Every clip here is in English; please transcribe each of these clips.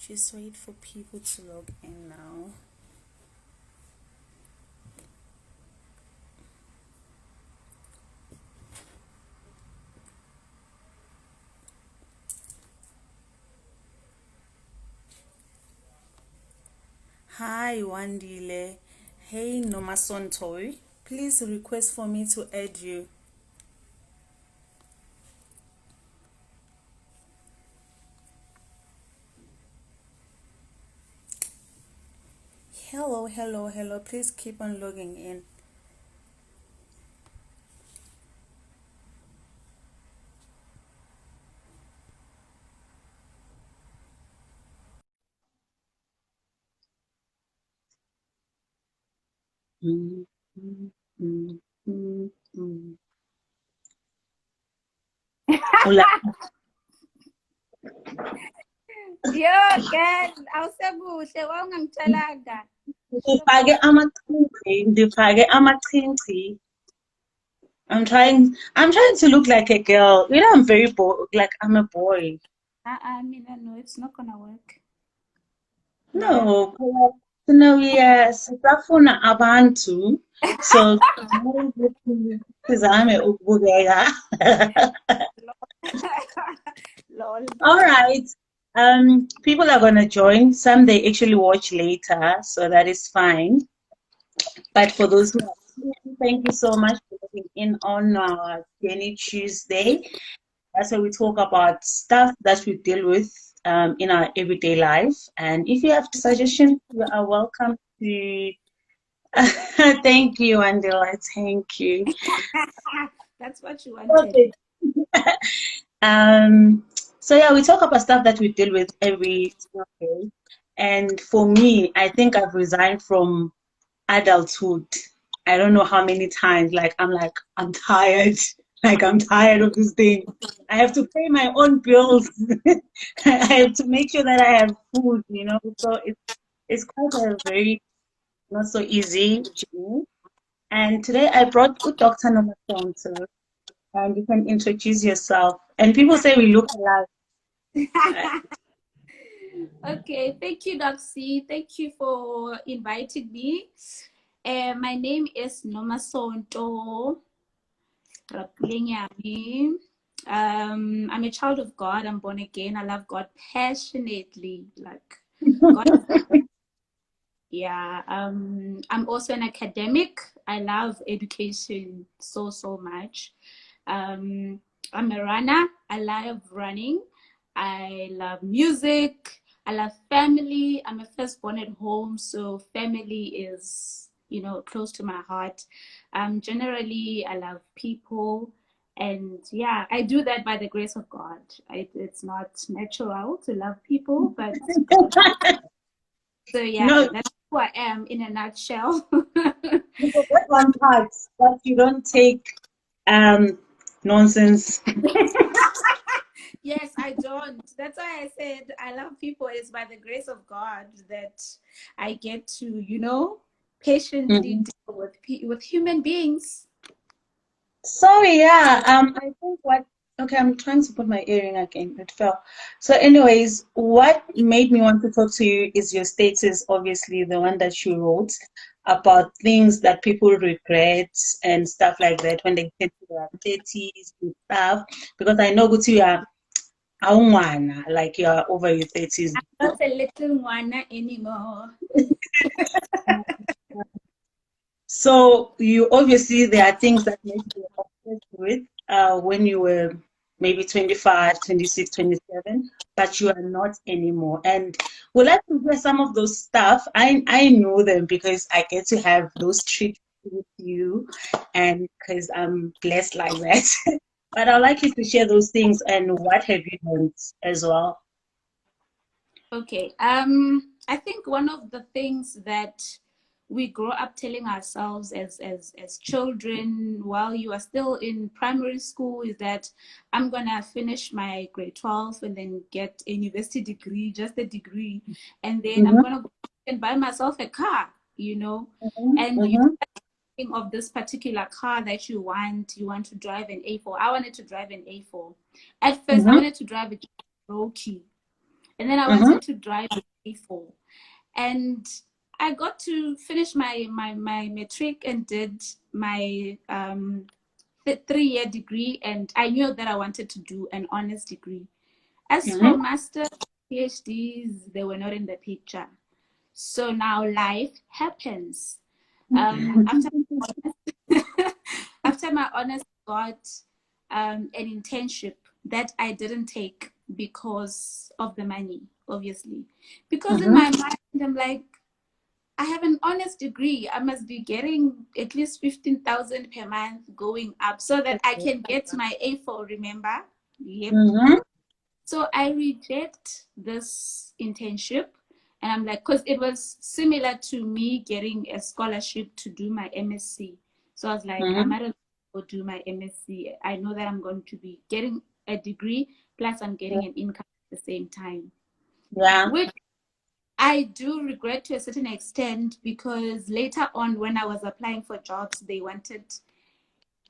Just wait for people to log in now. Hi, Wandile. Hey, Nomasonto. Please request for me to add you. Hello, hello, hello. Please keep on logging in. Mm, mm, mm, mm, mm. Hola. Yo, girl, awusebuhle wawungangitshelanga. Ndifake amachingchi. I'm trying to look like a girl. I'm very like I'm a boy. Mina, no, it's not gonna work. Yeah. No, phela sisafuna abantu. So sizame ukubukeka. Lol. All right. People are gonna join. Some they actually watch later, so that is fine. But for those who are listening, thank you so much for looking in on Jenny Tuesday. That's where we talk about stuff that we deal with in our everyday life. And if you have suggestions, you are welcome to. Thank you, Andela. Thank you. That's what you wanted. Okay. Um, so yeah, we talk about stuff that we deal with every single day. And for me, I think I've resigned from adulthood. I don't know how many times. Like, I'm tired. Like, I'm tired of this thing. I have to pay my own bills. I have to make sure that I have food. So it's quite a very not so easy journey. And today I brought Dr. Nomasonto, and you can introduce yourself. And people say we look alike. Okay, thank you, Doxy. Thank you for inviting me. My name is Nomasonto Rapulenyami. I'm a child of God. I'm born again. I love God passionately. Like God is, yeah. I'm also an academic. I love education so much. Um, I'm a runner. I love running. I love music. I love family. I'm a firstborn at home, so family is, close to my heart. Generally, I love people. And yeah, I do that by the grace of God. It's not natural to love people, but God. So yeah, No, that's who I am in a nutshell. you forget one part that you don't take um nonsense. Yes, I don't. That's why I said I love people. It's by the grace of God that I get to, patiently Mhm. deal with human beings. Sorry, yeah. I think what. Okay, I'm trying to put my earring again. It fell. So, anyways, what made me want to talk to you is your status, obviously, the one that you wrote about things that people regret and stuff like that when they get to their 30s and stuff. Because I know Guti, you are aungwana, like you are over your 30s. Not a little one anymore. So you obviously there are things that maybe you were obsessed with when you were maybe 25, 26, 27, but you are not anymore. And we'll like to hear some of those stuff. I know them because I get to have those trips with you and because I'm blessed like that. But I'd like you to share those things and what have you learned as well. Okay. I think one of the things that we grow up telling ourselves as children while you are still in primary school is that I'm gonna finish my grade 12 and then get a university degree, just a degree, and then I'm Mm-hmm, gonna go and buy myself a car, mm-hmm, and you mm-hmm, think of this particular car that you want to drive an A4. I wanted to drive an A4. At first, I mm-hmm, wanted to drive a Roki. And then I wanted to drive A4. And I got to finish my matric and did my 3-year degree, and I knew that I wanted to do an honors degree. As for master PhDs, they were not in the picture. So now life happens. After after my honors, got an internship that I didn't take because of the money, obviously. Because in my mind, I'm like, I have an honors degree. I must be getting at least 15,000 per month going up so that I can get my A4, remember? Yep. So I reject this internship, and I'm like, because it was similar to me getting a scholarship to do my MSc. So I was like, I might as well do my MSc. I know that I'm going to be getting a degree, plus I'm getting an income at the same time. Yeah. Which I do regret to a certain extent, because later on when I was applying for jobs, they wanted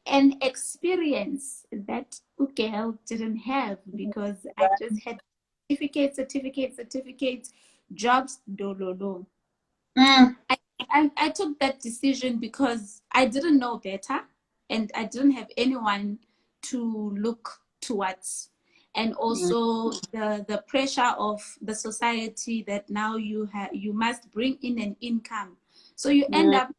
an experience that girl didn't have, because I just had certificates, jobs, do. I took that decision because I didn't know better, and I didn't have anyone to look towards. And also the pressure of the society that now you must bring in an income. So you end up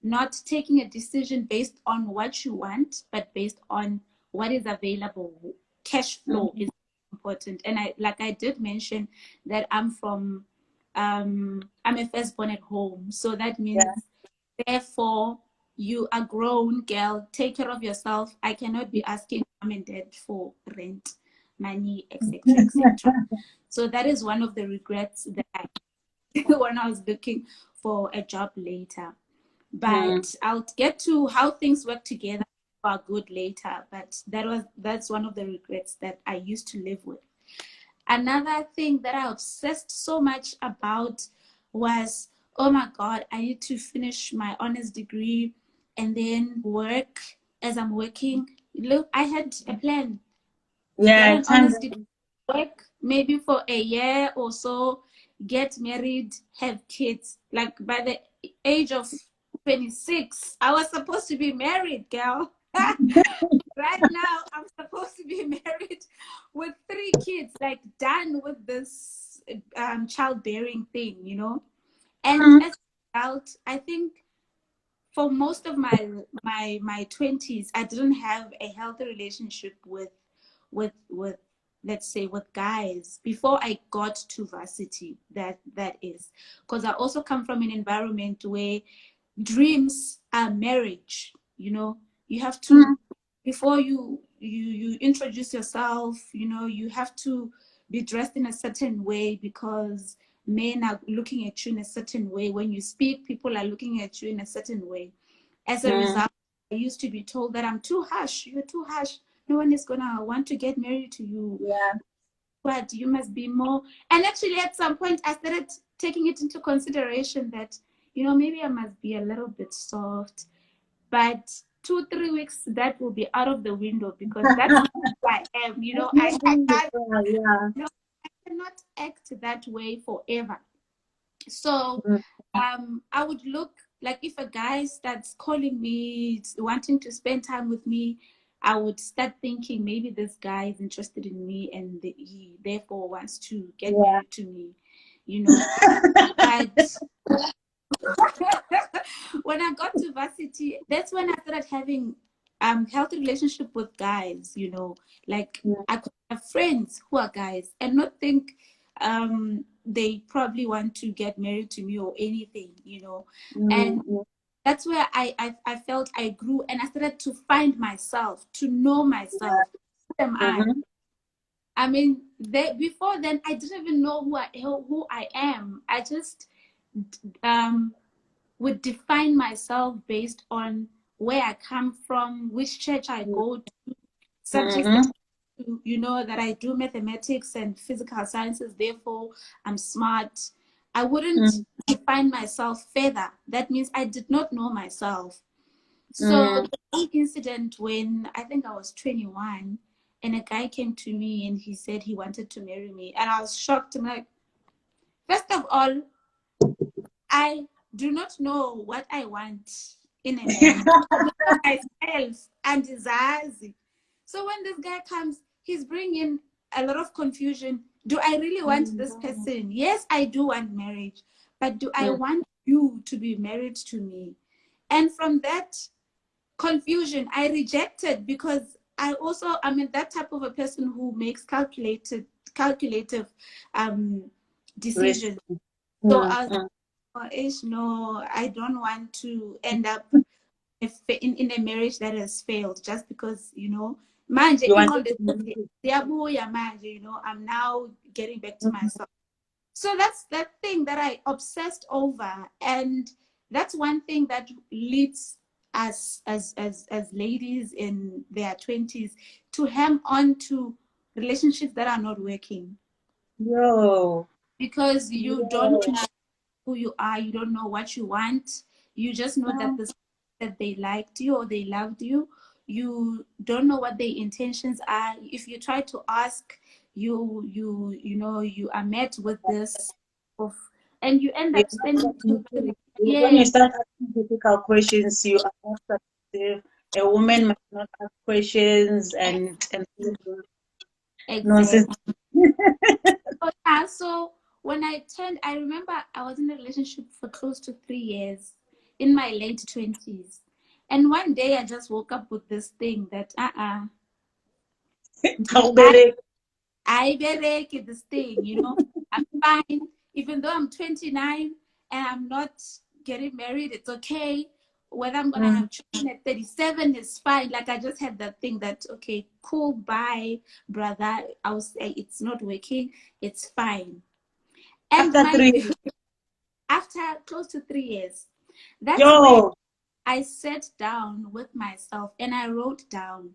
not taking a decision based on what you want, but based on what is available. Cash flow is important. And I did mention that I'm a firstborn at home. So that means, therefore, you are grown, girl, take care of yourself. I cannot be asking mom and dad for rent, money, etc., etc. So that is one of the regrets that I when I was looking for a job later. But I'll get to how things work together for good later. But that's one of the regrets that I used to live with. Another thing that I obsessed so much about was, oh my God, I need to finish my honors degree and then work. As I'm working, look, I had a plan. Yeah, Get an honors degree, work maybe for a year or so, get married, have kids. Like by the age of 26, I was supposed to be married, girl. Right now, I'm supposed to be married with 3 kids, like done with this childbearing thing, you know. And as a result, I think for most of my 20s, I didn't have a healthy relationship with let's say with guys before I got to varsity. That is because I also come from an environment where dreams are marriage. You know, you have to, before you introduce yourself, you know, you have to be dressed in a certain way because men are looking at you in a certain way. When you speak, people are looking at you in a certain way. As a result, I used to be told that I'm too harsh. You're too harsh. No one is gonna want to get married to you. Yeah. But you must be more. And actually, at some point, I started taking it into consideration that, you know, maybe I must be a little bit soft. But 2-3 weeks, that will be out of the window, because that's who I am. You know, I cannot act that way forever. So I would look, like if a guy starts calling me, wanting to spend time with me, I would start thinking maybe this guy is interested in me and he therefore wants to get married to me, you know. But when I got to varsity, that's when I started having healthy relationship with guys, you know. Like I could have friends who are guys and not think they probably want to get married to me or anything, you know. And that's where I felt I grew, and I started to find myself, to know myself. Who am I? I mean, before then, I didn't even know who I am. I just would define myself based on where I come from, which church I go to, subjects that you know, that I do mathematics and physical sciences, therefore I'm smart. I wouldn't define myself further. That means I did not know myself. So the incident when I think I was 21 and a guy came to me and he said he wanted to marry me. And I was shocked. I'm like, first of all, I do not know what I want in a man. I don't know myself and desires. So when this guy comes, he's bringing a lot of confusion. Do I really want this person? Yes, I do want marriage, but do I want you to be married to me? And from that confusion, I rejected, because I'm that type of a person who makes calculative decisions. So I was no, I don't want to end up in a marriage that has failed just because, manje, You want I'm now getting back to myself. So that's that thing that I obsessed over. And that's one thing that leads us as ladies in their 20s to hem on to relationships that are not working. Yo. Because you don't know who you are, you don't know what you want, you just know that they liked you or they loved you. You don't know what their intentions are. If you try to ask, you are met with this of, and you end up spending 2-3 When you years. start asking difficult questions, you are not submissive. A woman might not ask questions and nonsense. Exactly. So when I remember I was in a relationship for close to 3 years in my late 20s. And one day I just woke up with this thing that I bereke this thing, I'm fine. Even though I'm 29 and I'm not getting married, it's okay. Whether I'm gonna have children at 37 is fine. Like, I just had that thing that, okay, cool, bye, brother. I was say it's not working, it's fine. And After 3 years. after close to 3 years, that's Yo. when I sat down with myself and I wrote down.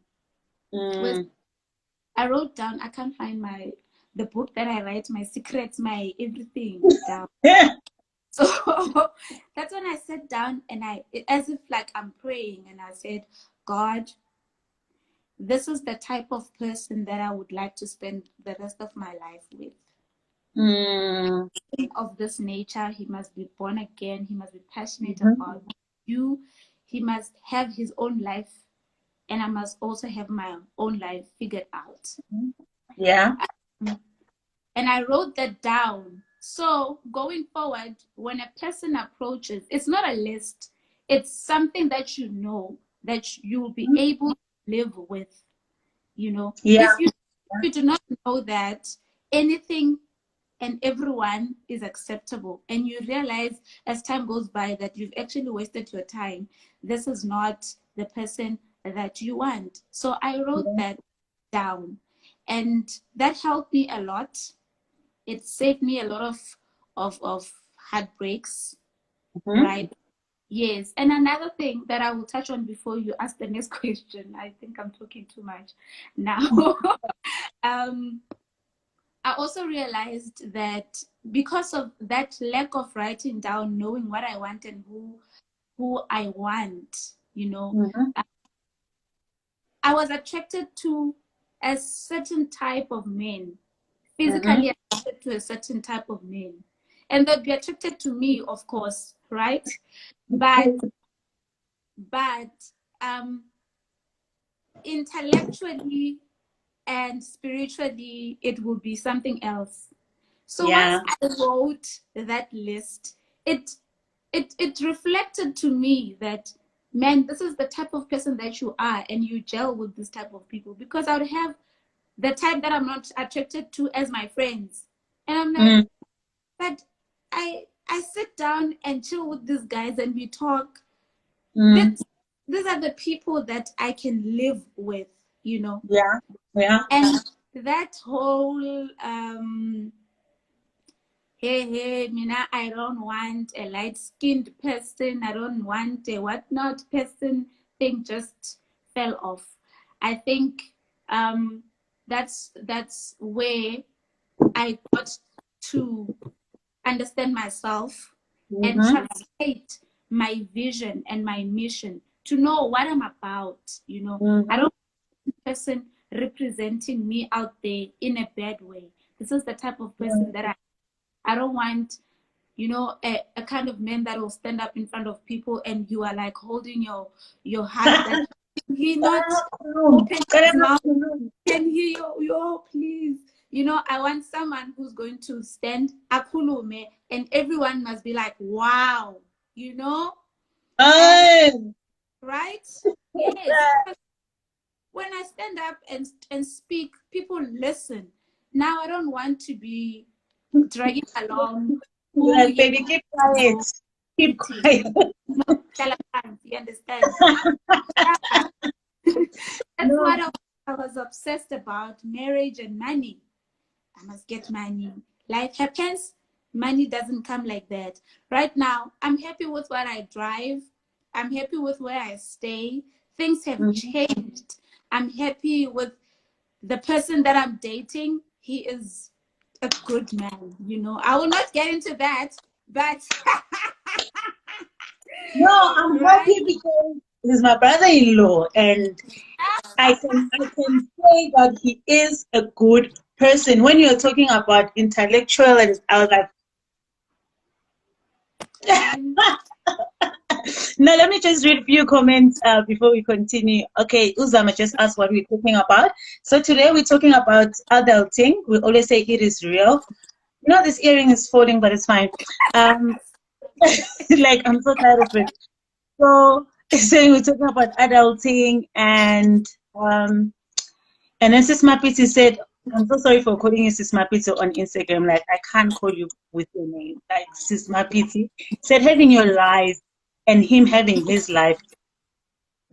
I can't find the book that I write my secrets, my everything down. So that's when I sat down and as if like I'm praying, and I said, God, this is the type of person that I would like to spend the rest of my life with. Of this nature, he must be born again, he must be passionate about you, he must have his own life, and I must also have my own life figured out. Yeah. And I wrote that down. So going forward, when a person approaches, it's not a list, it's something that you know that you will be able to live with. Yeah. If you do not know that anything and everyone is acceptable, and you realize as time goes by that you've actually wasted your time, this is not the person that you want. So I wrote that down, and that helped me a lot. It saved me a lot of heartbreaks, right? Yes. And another thing that I will touch on before you ask the next question, I think I'm talking too much now. I also realized that because of that lack of writing down, knowing what I want and who I want, I was attracted to a certain type of men, physically attracted to a certain type of men. And they'd be attracted to me, of course, right? But intellectually and spiritually, it would be something else. So once I wrote that list, it reflected to me that, man, this is the type of person that you are, and you gel with this type of people. Because I would have the type that I'm not attracted to as my friends, and I'm like, but I sit down and chill with these guys and we talk. These are the people that I can live with, Yeah. And that whole hey, Mina, I don't want a light-skinned person, I don't want a whatnot person thing just fell off. I think that's where I got to understand myself and translate my vision and my mission to know what I'm about. I don't want a person representing me out there in a bad way. This is the type of person that I don't want, you know, a kind of man that will stand up in front of people and you are like holding your husband. He not open his mouth. Can he, yo, please. You know, I want someone who's going to stand akulume and everyone must be like, wow, you know? And, right? Yes. When I stand up and speak, people listen. Now I don't want to be dragging along. Like, baby, keep quiet. Keep quiet. No, you understand? That's what I was obsessed about, marriage and money. I must get money. Life happens. Money doesn't come like that. Right now, I'm happy with what I drive. I'm happy with where I stay. Things have changed. I'm happy with the person that I'm dating. He is a good man, you know. I will not get into that, but no, I'm happy because he's my brother-in-law, and I can say that he is a good person. When you're talking about intellectual, and I was like, no, let me just read a few comments before we continue. Okay, Uzama just asked what we're talking about. So today we're talking about adulting. We always say it is real. You know, this earring is falling, but it's fine. Like, I'm so tired of it. So we're talking about adulting, and then Sis Mapiti said, I'm so sorry for calling you Sis Mapiti on Instagram. Like, I can't call you with your name. Like, Sis Mapiti said, having your life and him having his life.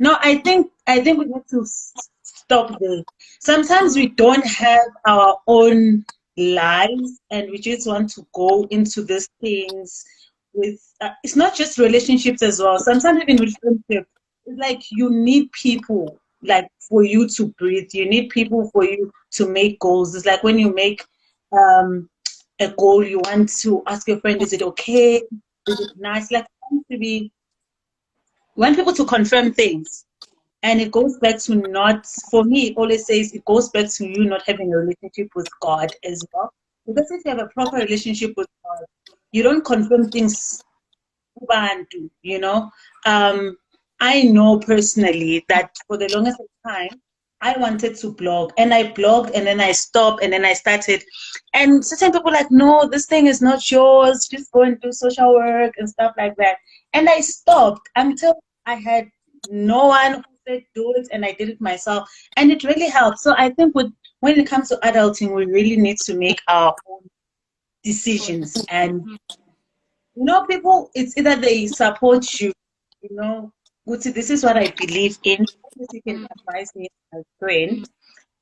No, I think we need to stop there. Sometimes we don't have our own lives, and we just want to go into these things with. It's not just relationships as well. Sometimes even with friendships, it's like you need people like for you to breathe. You need people for you to make goals. It's like when you make a goal, you want to ask your friend, "Is it okay? Is it nice?" Like, it wants to be. You want people to confirm things. And it goes back to not, for me, it always says it goes back to you not having a relationship with God as well. Because if you have a proper relationship with God, you don't confirm things, you know. I know personally that for the longest time, I wanted to blog, and I blogged, and then I stopped, and then I started. And certain people were like, no, this thing is not yours. Just go and do social work and stuff like that. And I stopped until I had no one who said do it, and I did it myself, and it really helped. So I think when it comes to adulting, we really need to make our own decisions. And you know, people, it's either they support you, you know, Uti, this is what I believe in. You can advise me as a friend,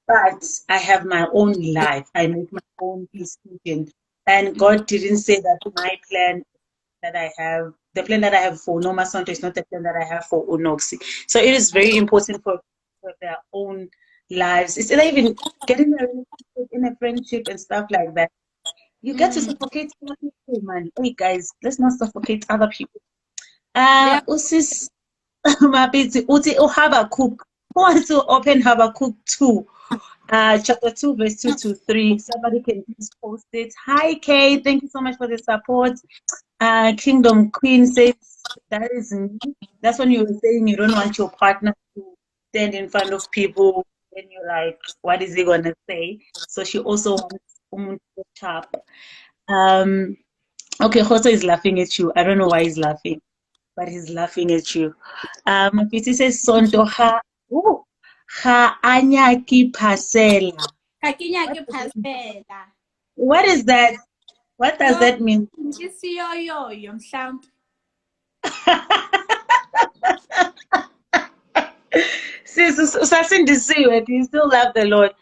but I have my own life. I make my own decision. And God didn't say that my plan that I have, the plan that I have for Nomasonto is not the plan that I have for Unoxi. So it is very important for their own lives. It's either even getting a relationship, in a friendship and stuff like that. You get to suffocate other people, man. Hey guys, let's not suffocate other people. Usis Mabiti Uti Habakkuk. Who wants to open Habakkuk 2? Chapter 2, verse 2 to 3. Somebody can please post it. Hi Kay, thank you so much for the support. Kingdom Queen says that is me. That's when you were saying you don't want your partner to stand in front of people and you're like, what is he gonna say? So she also wants to tap. Okay, Jose is laughing at you. I don't know why he's laughing, but he's laughing at you. It says Sonto ha anyaki pasela. What is that? What does that mean? Sis, you still love the Lord.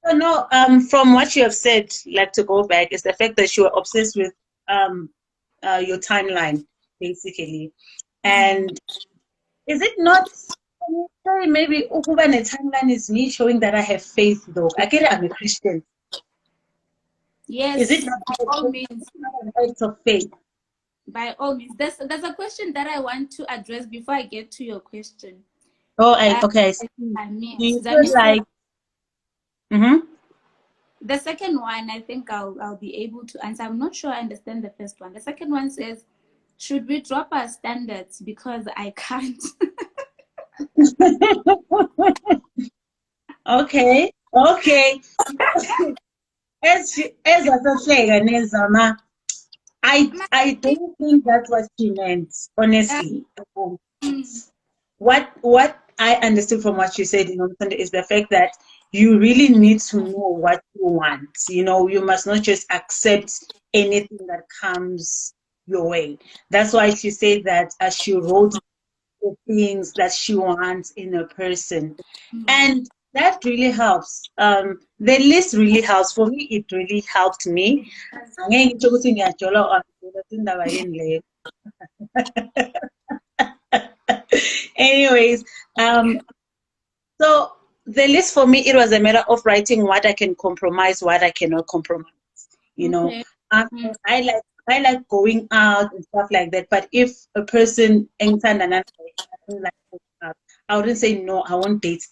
So no, from what you have said, like to go back, is the fact that you are obsessed with your timeline, basically. And is it not, maybe Ukuba the timeline is me showing that I have faith though? I get it, I'm a Christian. Yes. Is it not by all means an act of faith? By all means. There's a question that I want to address before I get to your question. Oh, Uh, okay. I see. Do you feel Zami said like, mm-hmm. the second one, I think I'll be able to answer. I'm not sure I understand the first one. The second one says, should we drop our standards because I can't? Okay, okay. As I said, Nezama, I don't think that's what she meant, Uh, honestly. mm, What I understood from what you said, is the fact that you really need to know what you want. You must not just accept anything that comes your way. That's why she said that she wrote the things that she wants in a person. mm. And that really helps. The list really helps. For me, it really helped me. Angeke ngitsho ukuthi ngiyajola or ngijola indaba yini leyo. Anyways, so the list for me, it was a matter of writing what I can compromise, what I cannot compromise. You know, Okay. um, Mm, I like going out and stuff like that. But if a person anytime and I don't like going out, I wouldn't say no. I won't date.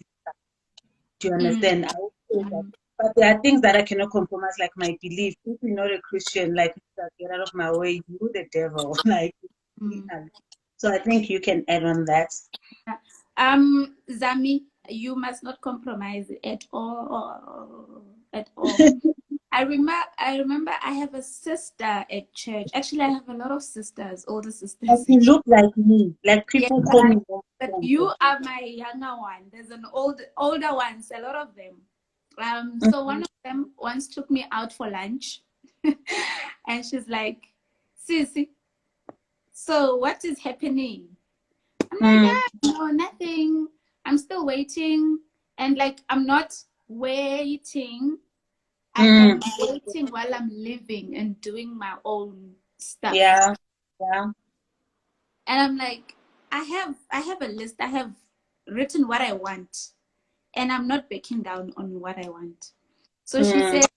Do you mm, understand? I would say that. mm, But there are things that I cannot compromise, like my belief. If you're not a Christian, like get out of my way, you the devil. Like, mm. so I think you can add on that. Zami, you must not compromise at all. At all. I remember I have a sister at church. Actually, I have a lot of sisters, older But sisters you at church. look like me. Like Yeah, people call me but Nomasonto. you are my younger one. There's an older ones, a lot of them. So one of them once took me out for lunch, and she's like, "Sissy, so what is happening?" I'm like, Mm, "Ah, no, nothing. I'm still waiting, and like I'm not waiting. I mm, am waiting while I'm living and doing my own stuff." yeah, yeah. And I'm like, I have a list. I have written what I want, and I'm not backing down on what I want. So she Mm, said,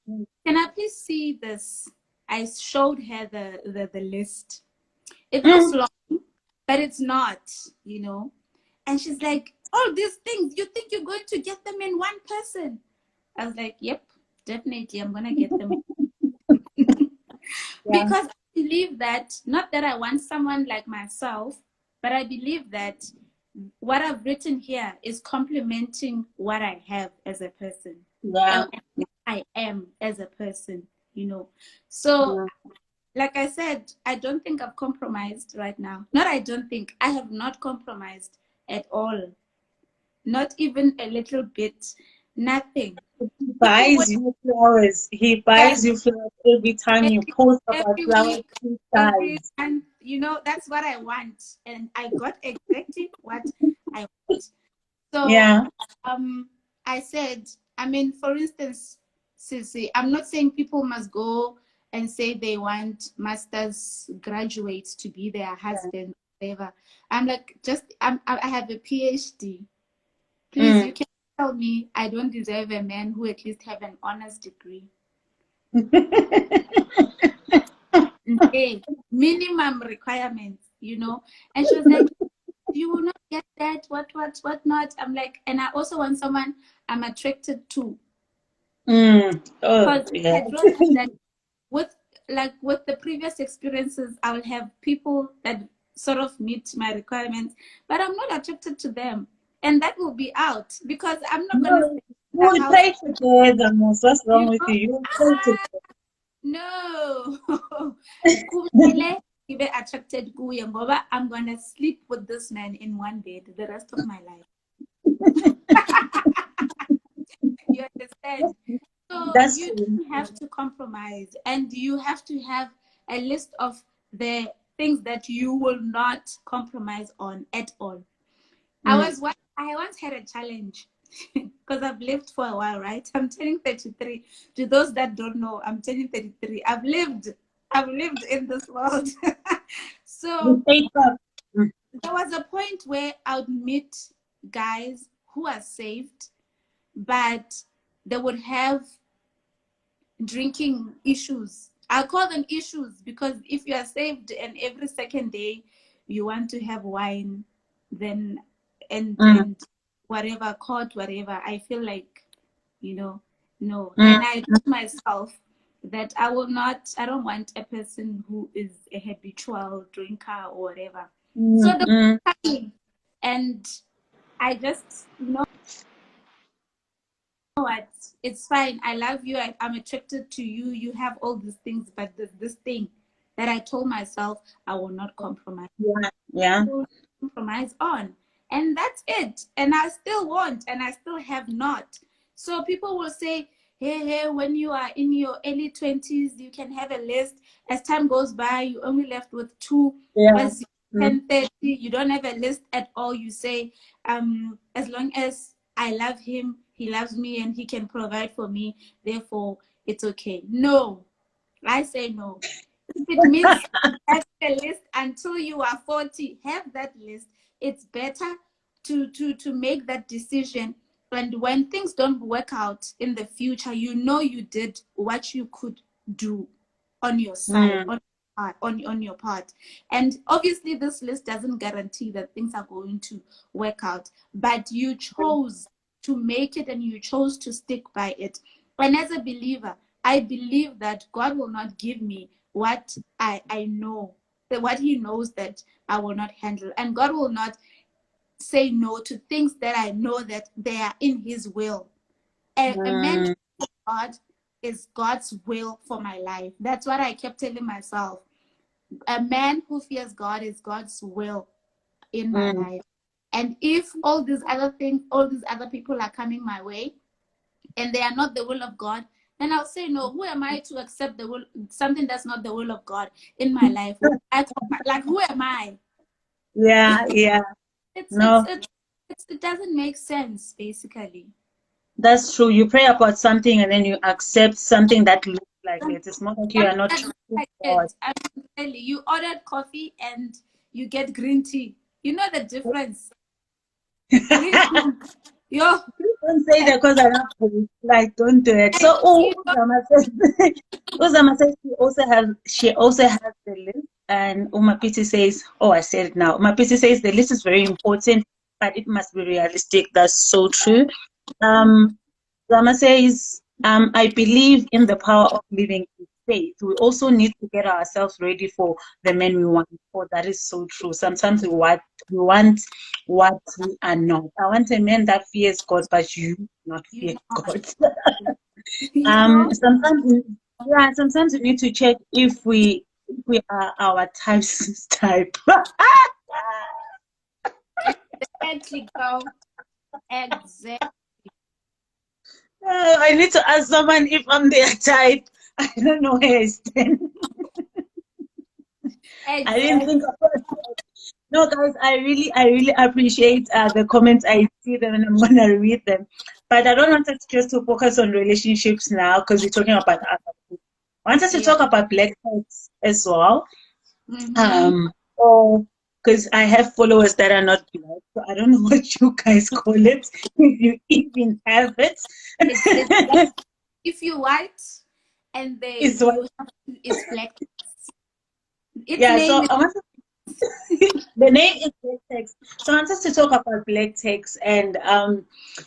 "Can I please see this?" I showed her the list. It looks mm. long, but it's not, you know. And she's like, "All these things, you think you're going to get them in one person?" I was like, "Yep, definitely, I'm gonna get them." Yeah. Because I believe that, not that I want someone like myself, but I believe that what I've written here is complementing what I have as a person Yeah. and what I am as a person, you know. So, Mm, like I said, I don't think I've compromised right now. Not I don't think, I have not compromised at all. Not even a little bit. Nothing. He People would buys you flowers. He buys you flowers every time you post about every flowers week, every inside. month, that's what I want. And I got exactly what I want. So Yeah. I said, I mean, for instance, Sissy, I'm not saying people must go and say they want master's graduates to be their Yeah. husband, whatever. I'm like, I have a PhD. Please, Mm. you can tell me I don't deserve a man who at least have an honors degree. Okay, minimum requirements. And she was like, "You will not get that, what not." I'm like, and I also want someone I'm attracted to. Mm. Oh, Because yeah. I wrote that with with the previous experiences, I will have people that sort of meet my requirements, but I'm not attracted to them. And that will be out because I'm not gonna No, stay in the we'll house, pray together, Mos. What's wrong with you know. you? You'll pray together. No. Kumele ngibe attracted kuye ngoba I'm gonna sleep with this man in one bed the rest of my life. You understand? So That's you true. don't have to compromise, and you have to have a list of the things that you will not compromise on at all. Mm. I once had a challenge because I've lived for a while, right? I'm turning 33. To those that don't know, I'm turning 33. I've lived in this world. You So stay up. Mm. there was a point where I would meet guys who are saved, but they would have drinking issues. I call them issues because if you are saved and every second day you want to have wine, then and Mm. and whatever, court, whatever, I feel like, no. And I told myself that I don't want a person who is a habitual drinker or whatever. So the time, and I just know what, it's fine. I love you. I'm attracted to you. You have all these things, but there's this thing that I told myself I will not compromise. Yeah. Compromise on, and that's it. And I still want, and I still have not. So people will say, hey, when you are in your early 20s, you can have a list. As time goes by, you only left with 2. As 10:30, you don't have a list at all. You say, as long as I love him, he loves me, and he can provide for me, therefore it's okay. No, I say no. If it means have a list until you are 40, have that list. It's better to make that decision. And when things don't work out in the future, you know you did what you could do on your side, on your part. And obviously this list doesn't guarantee that things are going to work out, but you chose to make it and you chose to stick by it. And as a believer, I believe that God will not give me what I know, that what he knows that I will not handle. And God will not say no to things that I know that they are in his will. A man of God is God's will for my life. That's what I kept telling myself. A man who fears God is God's will in my life. And if all these other things, all these other people are coming my way, and they are not the will of God, then I'll say no. Who am I to accept the will, something that's not the will of God in my life? Like who am I? Yeah. No, It doesn't make sense, basically. that's true. You pray about something and then you accept something that looks like it. It's more like you are not trusting Like God. it. I mean, really, you ordered coffee and you get green tea. You know the difference. Green tea, yo, Don't say that because I love food. Like, don't do it. So, you know, Uzama says, Uzama says she also has the list. And Umapiti says, oh, I said it now. Umapiti says the list is very important, but it must be realistic. That's so true. Zama says, I believe in the power of living in faith. We also need to get ourselves ready for the men we want. Oh, that is so true. Sometimes we want what we are not. I want a man that fears God, but you not you fear know, God. you know, Sometimes we need to check if we are our type's type. exactly, girl. Exactly. I need to ask someone if I'm their type. I don't know where I stand. I didn't think Exactly. about it. No, guys, I really appreciate the comments. I see them and I'm gonna read them. But I don't want us just to focus on relationships now because we're talking about other things. I want us to Yeah. talk about black tags as well. Mm-hmm. Or because I have followers that are not black, so I don't know what you guys call it, if you even have it. It's if you white and It's what, it's black. Its yeah. name So is I want the name is black text. So I want us to talk about black text, and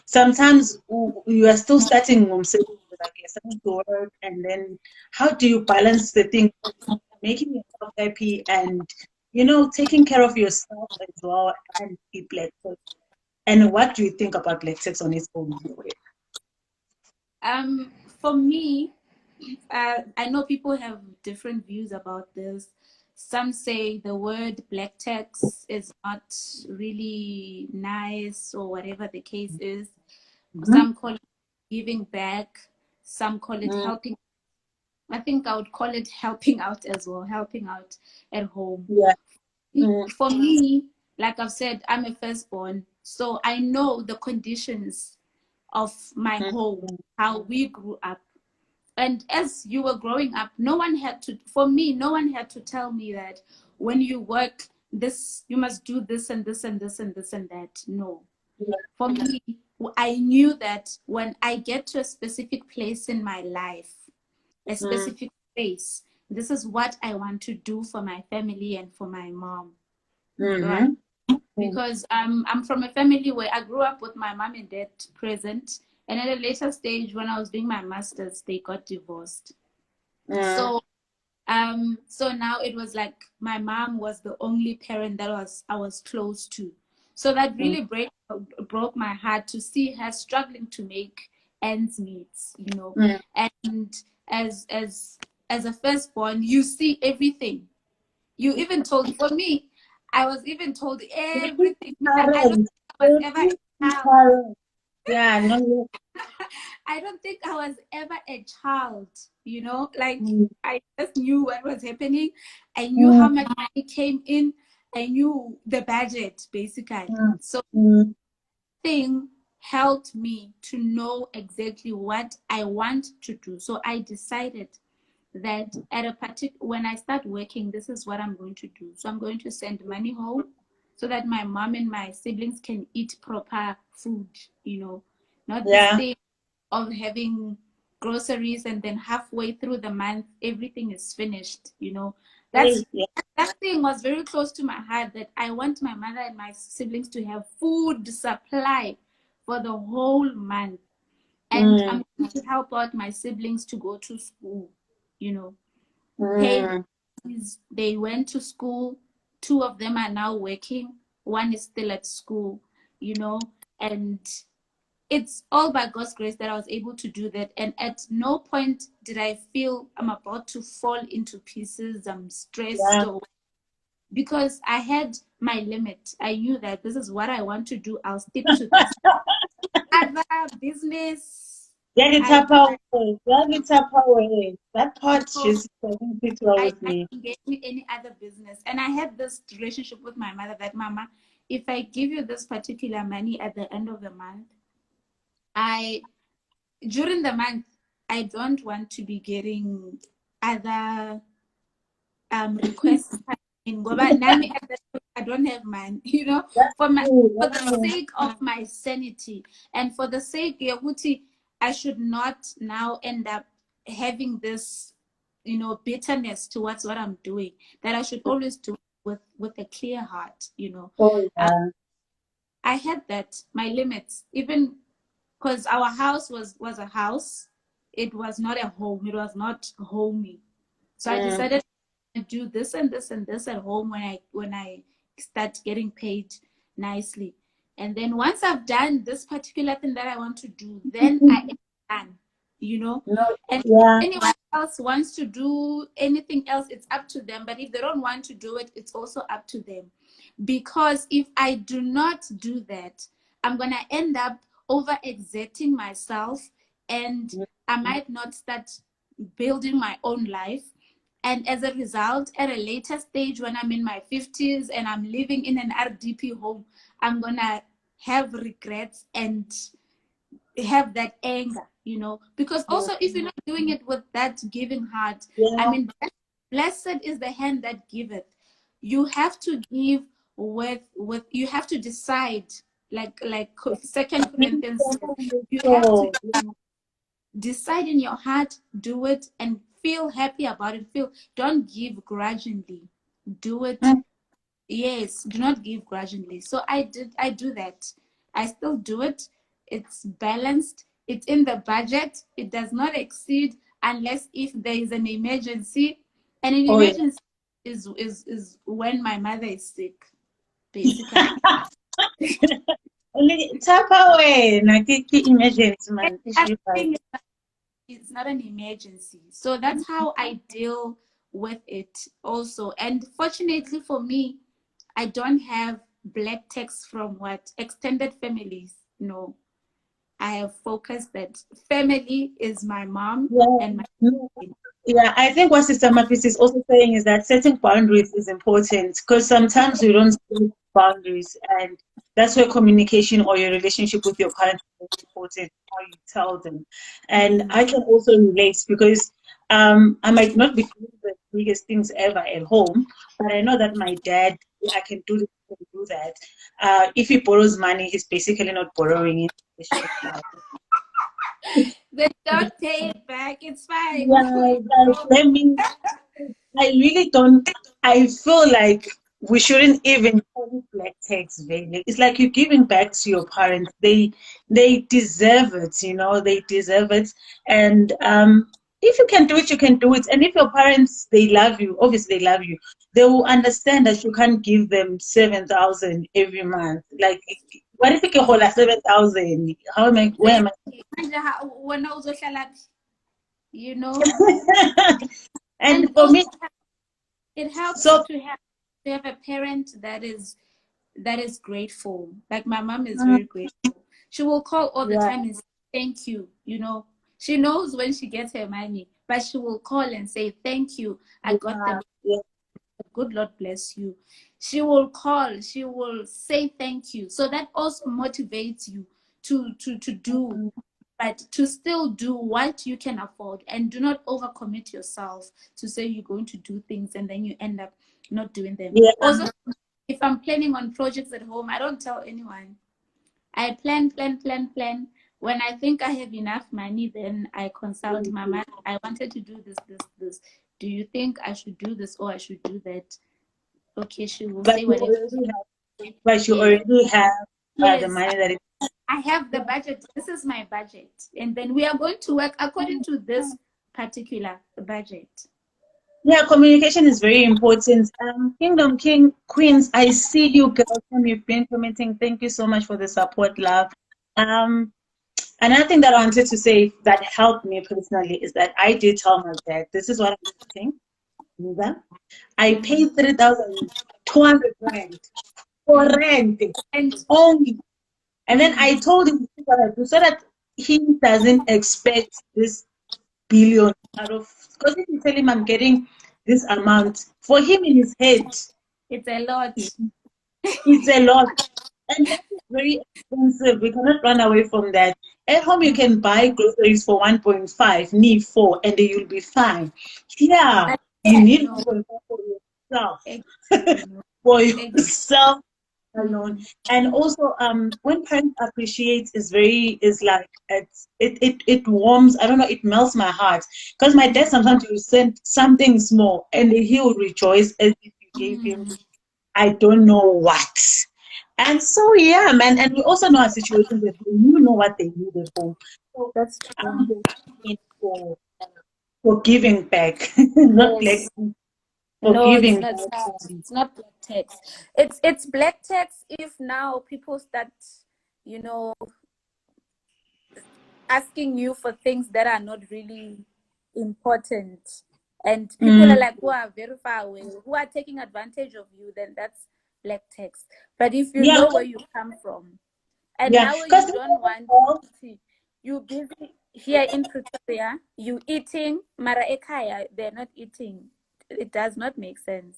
sometimes you are still starting so like you're starting to work, and then how do you balance the thing, making yourself happy and taking care of yourself as well, and be black text. And what do you think about black text on its own? for me, I know people have different views about this. Some say the word black tax is not really nice or whatever the case is. Mm-hmm. Some call it giving back. Some call it Mm, helping. I think I would call it helping out as well, helping out at home. yeah. Mm, For me, like I've said, I'm a firstborn, so I know the conditions of my mm, home, how we grew up. And as you were growing up, no one had to, for me, no one had to tell me that when you work this, you must do this and this and this and this and that. No. yeah. For me, I knew that when I get to a specific place in my life, a Mm, specific space, this is what I want to do for my family and for my mom. Right. mm-hmm. because I'm from a family where I grew up with my mom and dad present, and at a later stage when I was doing my master's, they got divorced. So so now it was like my mom was the only parent that I was close to. So that really broke my heart to see her struggling to make ends meet, you know. And as as a firstborn, you see everything. You even told, for me, I was even told everything. Like, I don't think I was ever a child. Yeah, no. I don't think I was ever a child, you know, like I just knew what was happening. I knew how much money came in. I knew the budget, basically. So thing helped me to know exactly what I want to do. So I decided that at a particular, when I start working, this is what I'm going to do. So I'm going to send money home so that my mom and my siblings can eat proper food, you know, not this thing of having groceries and then halfway through the month everything is finished, you know. That thing was very close to my heart, that I want my mother and my siblings to have food supply for the whole month. And I'm going to help out my siblings to go to school, you know. They went to school. 2 of them are now working. 1 is still at school, you know. And it's all by God's grace that I was able to do that. And at no point did I feel I'm about to fall into pieces. I'm stressed, because I had my limit. I knew that this is what I want to do. I'll stick to this. Other business, That part just doesn't fit well with me. I get me any other business. And I had this relationship with my mother that, Mama, if I give you this particular money at the end of the month, during the month, I don't want to be getting other requests. I don't have money, you know, for the sake of my sanity and for the sake, I should not now end up having this, you know, bitterness towards what I'm doing, that I should always do with a clear heart, you know. I had that, my limits, even because our house was a house. It was not a home. It was not homey. So I decided to do this and this and this at home when I start getting paid nicely. And then once I've done this particular thing that I want to do, then I am done, you know. And if anyone else wants to do anything else, it's up to them. But if they don't want to do it, it's also up to them. Because if I do not do that, I'm going to end up overexerting myself, and I might not start building my own life. And as a result, at a later stage, when I'm in my 50s and I'm living in an RDP home, I'm going to have regrets and have that anger, you know. Because also, if you're not doing it with that giving heart, I mean, blessed is the hand that giveth. You have to give with you have to decide, like Second Corinthians says, you have to decide in your heart, do it, and feel happy about it. Don't give grudgingly. Do it. Yes, do not give grudgingly. So I do that. I still do it. It's balanced. It's in the budget. It does not exceed unless if there is an emergency. And an emergency is when my mother is sick, basically. Tap away, emergency, man. It's not an emergency. So that's how I deal with it also. And fortunately for me, I don't have black text from extended families. No, I have focused that family is my mom and my family. Yeah, I think what Sister Mapis is also saying is that setting boundaries is important, because sometimes we don't set boundaries, and that's where communication or your relationship with your parents is important, how you tell them. And I can also relate, because I might not be doing the biggest things ever at home, but I know that my dad, I can do this, I can do that. If he borrows money, he's basically not borrowing it. Then don't pay it back. It's fine. Yeah, I really don't. I feel like we shouldn't even call it black tax, really. It's like you're giving back to your parents. They deserve it, you know, they deserve it. And if you can do it, you can do it. And if your parents, they love you, obviously they love you, they will understand that you can't give them 7,000 every month. Like, what if you can hold 7,000? How am I, where am Exactly. When I was you know, I? And and for also me, it helps so, to have a parent that is grateful. Like my mom is mm, very grateful. She will call all the yeah, time and say thank you. You know, she knows when she gets her money, but she will call and say thank you. I got yeah, them. yeah. Good Lord bless you. She will call. She will say thank you. So that also motivates you to do, Mm, but to still do what you can afford, and do not overcommit yourself to say you're going to do things and then you end up not doing them. yeah. Also, if I'm planning on projects at home, I don't tell anyone. I plan. When I think I have enough money, then I consult my mom. I wanted to do this. Do you think I should do this or I should do that? Okay, she will But say you whatever. already have, but you Yes, already have the yes. money that is. I have the budget. This is my budget. And then we are going to work according to this particular budget. Yeah, communication is very important. Kingdom King Queens, I see you girls and you've been committing. Thank you so much for the support, love. Um, Another thing that I wanted to say that helped me personally is that I did tell my dad, this is what I'm thinking. I Mm-hmm. paid 3,200 rand for Mm-hmm. rent And only. And then mm, I told him this is what I do so that he doesn't expect this billion out of, because if you tell him I'm getting this amount, for him in his head, it's a lot. it's a lot. And that is very expensive. We cannot run away from that. At home, you Mm, can buy groceries for 1.5, need 4, and then you'll be fine. Yeah, but you yeah, need no. 1.5 for yourself, Exactly, no. for Ex- yourself alone. mm, And also, when parents appreciate is like it warms. I don't know, it melts my heart. Because my dad mm, sometimes will send something small, and he will rejoice as if you gave him mm. I don't know what. And so yeah, man. And we also know our situations at home. You know what they need at home. So That's I'm true. just in for giving back, not like Yes. for No, it's giving not. back. It's not black text. It's black text if now people start, you know, asking you for things that are not really important, and people are Mm, like who are very far away, who are taking advantage of you, then that's black text. But if you yeah, know where you come from, and yeah. now Because you don't want you busy here in Pretoria, you eating mara ekaya, they're not eating. It does not make sense,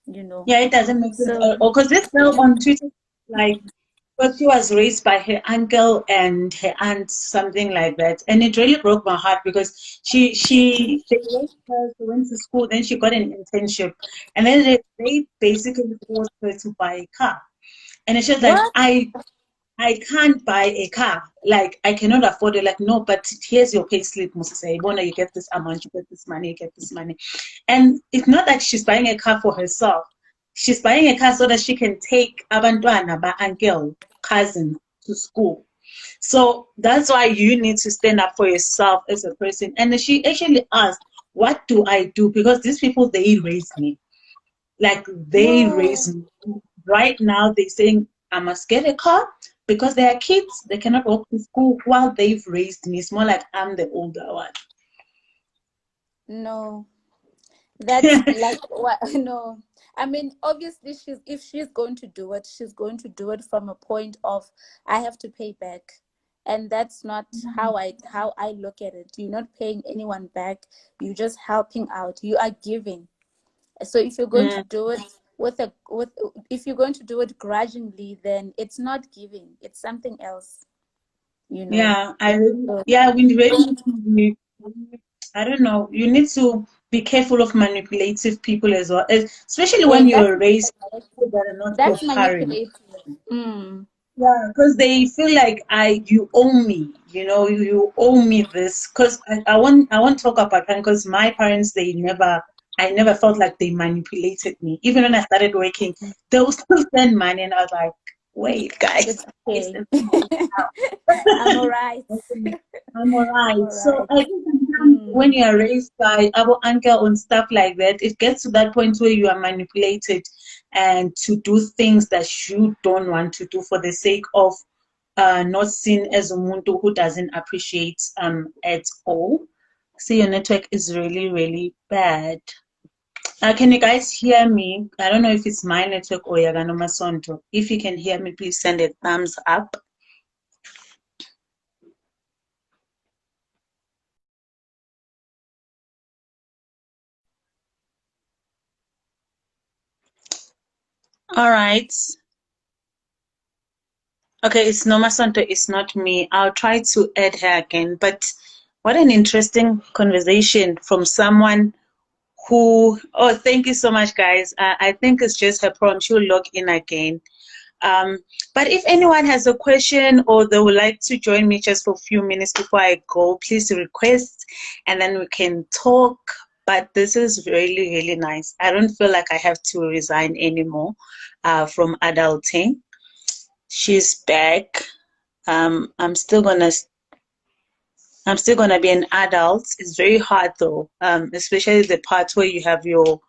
you know. yeah, it doesn't make sense. So Because this girl on Twitter, like, but she was raised by her uncle and her aunt, something like that, and it really broke my heart because they raised her, she went to school, then she got an internship, and then they basically forced her to buy a car, and it's just like what? I can't buy a car. Like, I cannot afford it. Like, no, but here's your pay slip, Moses. Bona, you get this amount, you get this money, you get this money. And it's not like she's buying a car for herself. She's buying a car so that she can take abantwana, ba uncle, cousin to school. So that's why you need to stand up for yourself as a person. And she actually asked, what do I do? Because these people, they raised me. Like, they No, raise me. Right now, they're saying I must get a car because they are kids. They cannot walk to school while they've raised me. It's more like I'm the older one. no. That's like what no. I mean, obviously if she's going to do it, she's going to do it from a point of I have to pay back. And that's not how I look at it. You're not paying anyone back. You're just helping out. You are giving. So if you're going to Mm, do it with if you're going to do it grudgingly, then it's not giving. It's something else, you know. yeah, I really, So yeah, we really need to be, I don't know, you need to be careful of manipulative people as well, especially yes, when you're raised by people that are not your that's parents. manipulative. Mm. Yeah, because they feel like you owe me, you owe me this. Because I won't talk about that because my parents, they never I never felt like they manipulated me. Even when I started working, they would still send money, and I was like, wait, guys, It's please okay. send money I'm now. all right. I'm I'm alright. all So right. I think sometimes Mm. when you are raised by our uncle and stuff like that, it gets to that point where you are manipulated and to do things that you don't want to do for the sake of not seen as a muntu who doesn't appreciate at all. See, your network is really, really bad. Can you guys hear me? I don't know if it's my network or Nomasonto. If you can hear me, please send a thumbs up. All right. Okay, it's Nomasonto, it's not me. I'll try to add her again. But what an interesting conversation from someone who, oh, thank you so much, guys. I think it's just her prompt. She'll log in again. Um, but if anyone has a question or they would like to join me just for a few minutes before I go, please request and then we can talk. But this is really, really nice. I don't feel like I have to resign anymore from adulting. She's back. Um, I'm still gonna I'm still gonna be an adult. It's very hard though, especially the part where you have your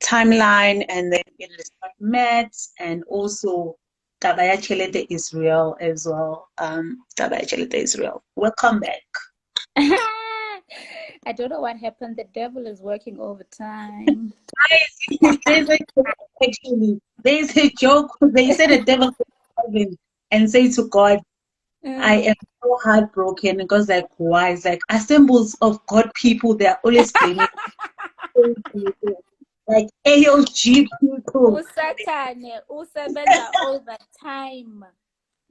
timeline and then it is maths and also Tabaya Chelete Israel as well. Tabaya Chelete Israel. Welcome back. I don't know what happened. The devil is working overtime. There's a joke actually. There's a joke. They said the devil goes to heaven and say to God, I Mm. am so heartbroken because like why? It's like assembles of God people, they're always blaming like AOG people. Usathane usebenza overtime.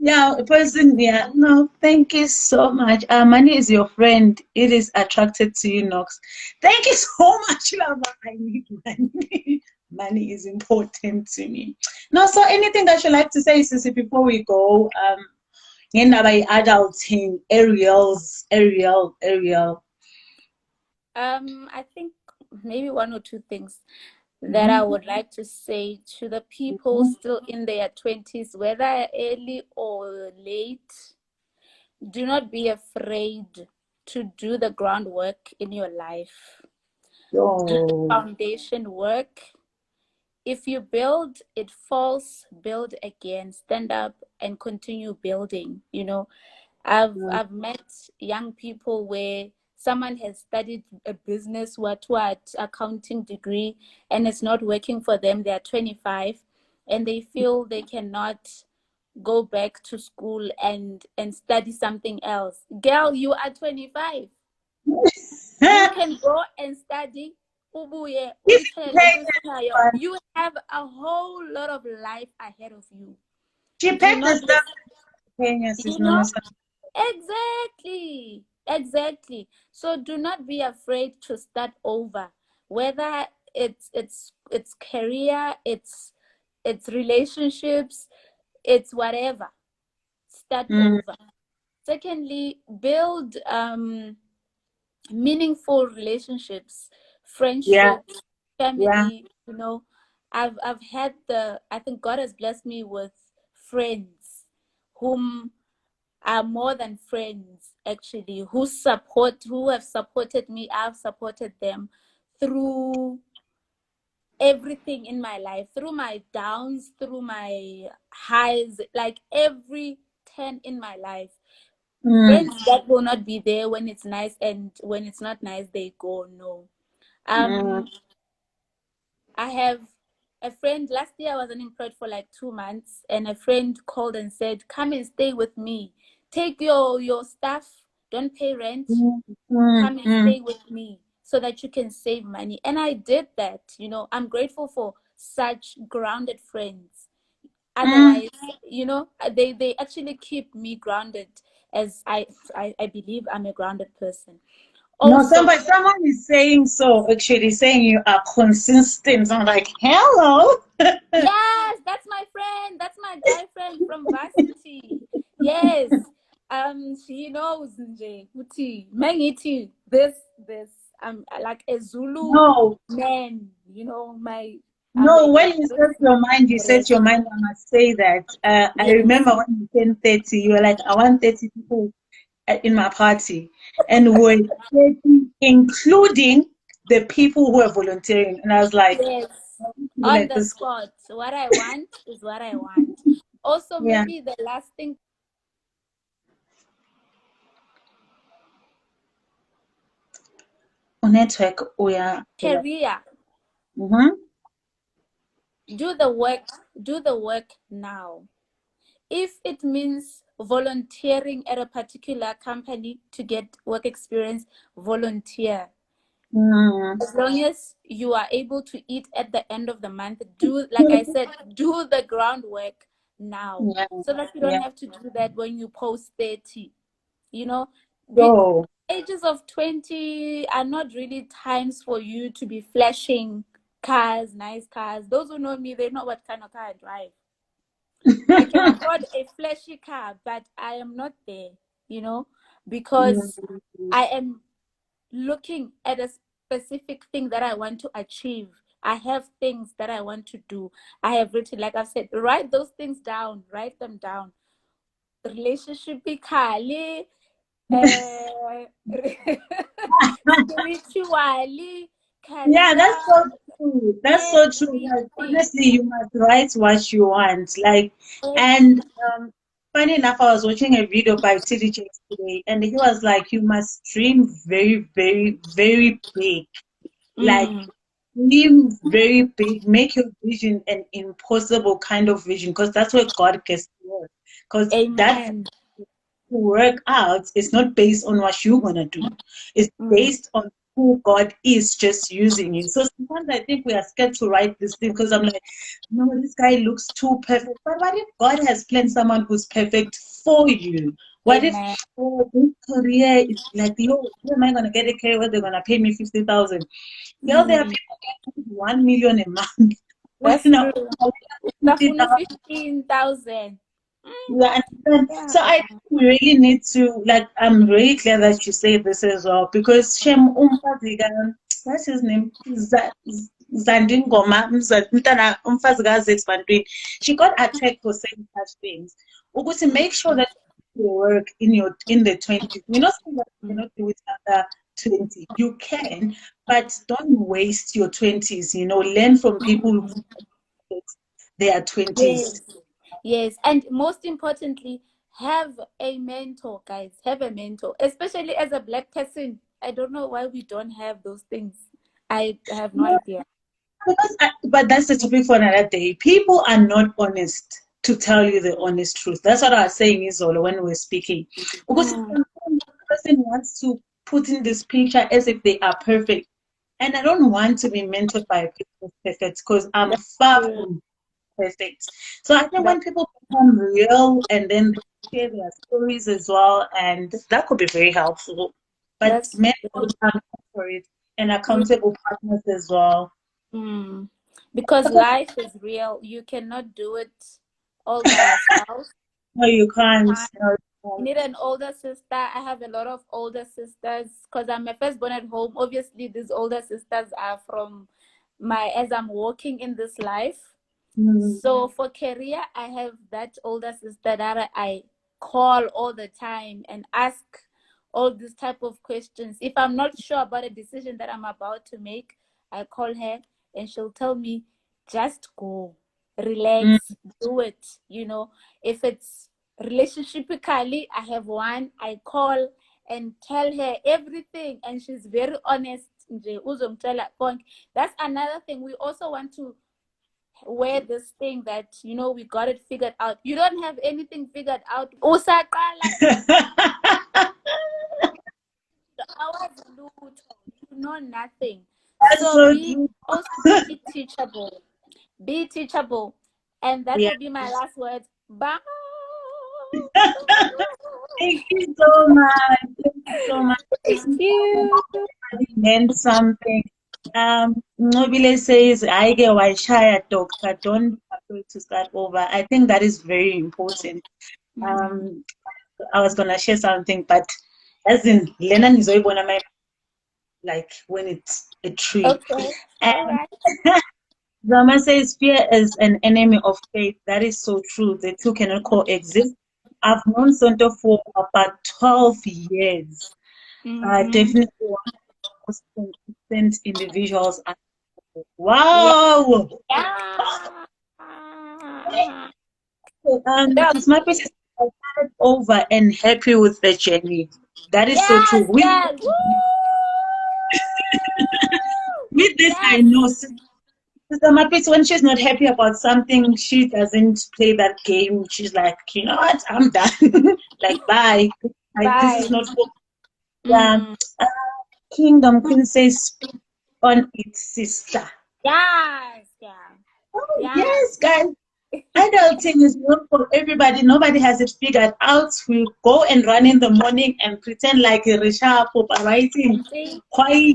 Yeah, a person, yeah. No, thank you so much. Money is your friend. It is attracted to you, Nox. Thank you so much, Lava. I need money. Money is important to me. No, so anything that you like to say, Sissy, before we go? By adulting, Ariel. I think maybe one or two things that I Mhm, would like to say to the people mhm. still in their 20s, whether early or late, do not be afraid to do the groundwork in your life. Do the Yo. foundation work. If you build, it falls, build again, stand up and continue building. I've met young people where someone has studied a business, what accounting degree, and it's not working for them. They're 25 and they feel they cannot go back to school and study something else. Girl, you are 25. You can go and study. Ubuye, Keep uyithole paying into isikhayo. everyone. You have a whole lot of life ahead of you. She Do packed the not be, stuff paying us is you normal. know, exactly. So do not be afraid to start over, whether it's career, it's relationships, it's whatever. Start Mm, over. Secondly, build meaningful relationships, yeah, friendships, yeah. family. I've had I think God has blessed me with friends whom are more than friends, actually, who have supported me. I've supported them through everything in my life, through my downs, through my highs, like every turn in my life. Mm, Friends that will not be there when it's nice, and when it's not nice they go. No. mm, um I have a friend. Last year I was unemployed for like 2 months, and a friend called and said, come and stay with me, take your stuff, don't pay rent, mm, mm, come and mm, stay with me so that you can save money. And I did that. I'm grateful for such grounded friends. mm. Otherwise, they actually keep me grounded, as I believe I'm a grounded person No, also. someone is saying so, actually, saying you are consistent. I'm like, hello. Yes, that's my friend. That's my guy friend from varsity. Yes. She knows nje ukuthi mengithi this I'm like a Zulu No, man, you know, no, I when you don't set your mind, you set your mind. I must say that. I yes, remember when you turned 30, you were like, I want 30 people in my party. And we're 30, including the people who are volunteering. And I was like, yes, on like the this. spot. What I want is what I want. Also, Yeah. maybe the last thing, Network, oh yeah. career. Mm-hmm. Do the work. Do the work now. If it means volunteering at a particular company to get work experience, volunteer. Mm, As long as you are able to eat at the end of the month, do, like I said, do the groundwork now yeah, so that you don't yeah. have to do that when you post 30. You know, the So, ages of 20 are not really times for you to be flashing cars, nice cars. Those who know me, they know what kind of car I drive. I can afford a flashy car, but I am not there, you know, because I am looking at a specific thing that I want to achieve. I have things that I want to do. I have written, like I've said, write those things down, write them down. Relationship, Kali, spiritually, yeah, career, that's so true. That's so true. Like, everything. honestly, you must write what you want. Like, Every, and funny enough, I was watching a video by TD Jakes today, and he was like, you must dream very, very, very big. Like, mm, dream very big. Make your vision an impossible kind of vision, because that's where God gets to work. Because that amen. work out is not based on what you're gonna do. It's Mm, based on who God is just using you. So sometimes I think we are scared to write this thing because I'm like, no, this guy looks too perfect. But what if God has planned someone who's perfect for you? What if, amen. oh, this career is like, yo, where am I gonna get a career where they're gonna pay me 50,000? Girl, there are Mm, people getting 1 million a month. When that's true. I Utafuna 50,000. 15,000. Mm, You understand? yeah. So I think we really need to, like, I'm really glad that you say this as well, because Shem Umfaziga, what's his name? Zandingoma, Umfaziga Zexbandwin. She got attacked for saying such things. Ukuthi, make sure that you work in the 20s. We're not saying that you Mm, cannot do it under 20. You can, but don't waste your 20s. Learn from people who mm. their 20s. Yes. Yes. And most importantly, have a mentor, guys. Have a mentor, especially as a black person. I don't know why we don't have those things. I have no idea. But that's the topic for another day. People are not honest to tell you the honest truth. That's what I was saying, Isola, when we were speaking. Because Mm, sometimes the person wants to put in this picture as if they are perfect. And I don't want to be mentored by a person who's perfect because I'm that's far true. from perfect. So I think That, when people become real and then they share their stories as well, and that could be very helpful. But that's true. mentors are not for it, and Yeah. accountable partners as well. Mm. Because life is real. You cannot do it all by yourself. No, you can't. Time. No, you You can't. need an older sister. I have a lot of older sisters because I'm a firstborn at home. Obviously, these older sisters are from as I'm walking in this life. Mm. So for career, I have that older sister that I call all the time and ask all these type of questions. If I'm not sure about a decision that I'm about to make, I call her and she'll tell me, just go, Mm. relax, do it. If it's relationshipically, I have one, I call and tell her everything, and she's very honest. That's another thing. We also want to wear this thing that we got it figured out. You don't have anything figured out. Usaqala hours lutho. You know nothing. That's So so be true. also be teachable. Be teachable. And that Yeah. will be my last word. Bye. Thank you so much. Thank you so much. Thank you. Everybody learned something. Nobile says, I get why shy doctor. Don't be afraid to start over. I think that is very important. Mm. Um, I was gonna share something, but as in Lena Nizoibona, like when it's a tree. Okay. And All right. Zama says fear is an enemy of faith. That is so true. The two cannot coexist. I've known Sonto for about 12 years. Mm-hmm. Definitely one of the most consistent individuals. Yeah. Wow! Yeah. Yeah. It's my place is over and happy with the journey. That is so true. Yes, girl. Woo! With this, I Yes. know Sister Mapis, when she's not happy about something, she doesn't play that game. She's like, you know what, I'm done. Like, bye. This Bye. is not for yeah. Mm. Uh, Kingdom Queen says, speak on it, sister. Yes. Yeah. Oh, Yeah. yes, guys. Adulting is not for everybody. Nobody has it figured out. We go and run in the morning and pretend like a Risha Popa writing. See? Why?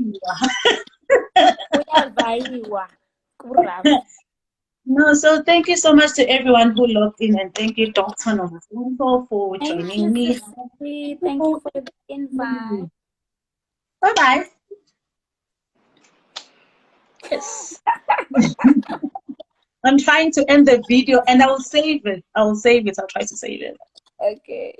Kuyavaiwa. Kuraf. No, so thank you so much to everyone who logged in, and thank you, Dr. Nomasonto, for Thank you, joining me. Sister. Thank you for the invite. Bye bye. Yes. I'm trying to end the video and I will save it. I will save it. I'll try to save it. Okay.